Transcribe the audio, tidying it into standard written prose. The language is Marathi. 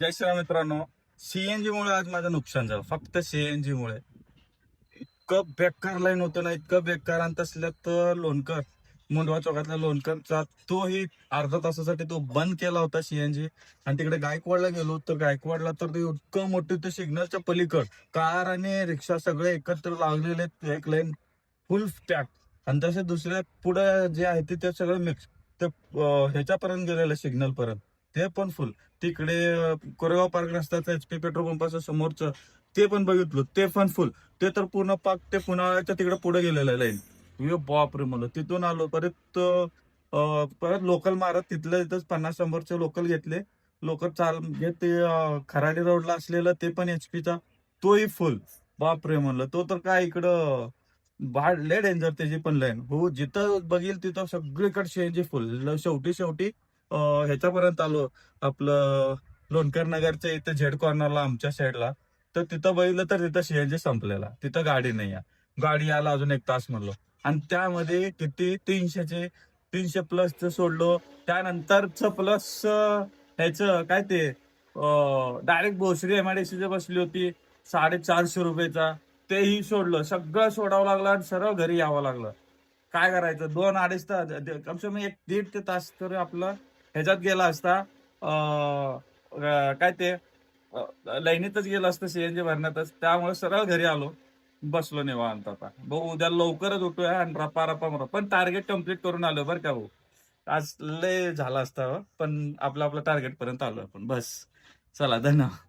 जय श्रीराम मित्रांनो. सीएनजी मुळे आज माझं नुकसान झालं, फक्त सीएनजी मुळे. इतकं बेकार लाईन होतं ना, इतकं बेकार. आणि तसल्यात लोणकर, मुंडवा चौकातल्या लोणकरचा तोही अर्धा तासासाठी तो बंद केला होता सीएनजी. आणि तिकडे गायकवाडला गेलो तर गायकवाडला तर ते इतकं मोठं ते सिग्नलच्या पलीकड कार आणि रिक्षा सगळे एकत्र लागलेले आहेत, एक लाईन फुल पॅक. आणि तसे दुसऱ्या पुढे जे आहे ते सगळं मिक्स. ते ह्याच्यापर्यंत गेलेलं सिग्नल पर्यंत, ते पण फुल. तिकडे कोरेगाव पार्क रस्त्याचं HP पेट्रोल पंपाच्या समोरचं ते पण बघितलं, ते पण फुल. ते तर पूर्ण पाक ते पुन्हाच्या तिकडे पुढे गेलेलं लाईन. बाप रे, म्हणलं तिथून आलो परत. परत लोकल मारत तिथलं तिथंच 50-100चे लोकल घेतले. लोकल चाल घेत ते खराडी रोडला असलेलं ते पण HPचा तोही फुल. बाप रे, म्हणलं तो तर काय इकडं बाहेर लय डेंजर त्याची पण लाईन. हो, जिथं बघील तिथं सगळीकडे सीएनजी फुल. शेवटी शेवटी ह्याच्यापर्यंत आलो, आपलं लोणकर नगरच्या इथं झेड कॉर्नरला आमच्या साईडला. तर तिथं बघितलं तर तिथं सीएनजी संपलेला, तिथं गाडी नाही आहे. गाडी यायला अजून 1 तास म्हणलो. आणि त्यामध्ये किती 300 प्लसचं सोडलो. त्यानंतरच प्लस ह्याचं काय ते डायरेक्ट भोसरी MIDC बसली होती, ₹450. तेही सोडलं, सगळं सोडावं लागलं आणि सरळ घरी यावं लागलं. काय करायचं, 2-2.5 तास, कमसे कम 1-1.5 ते तास तर आपला ह्याच्यात गेला असता. काय ते लाईनीतच गेलं असतं सीएनजी भरण्यातच. त्यामुळे सरळ घरी आलो, बसलो निवांत. आता भाऊ उद्या लवकरच उठूया आणि रपा रपा मरा. पण टार्गेट कम्प्लीट करून आलो बरं का भाऊ. आज लय झाला असता हो, पण आपलं आपलं टार्गेट पर्यंत आलो आपण. बस, चला, धन्यवाद.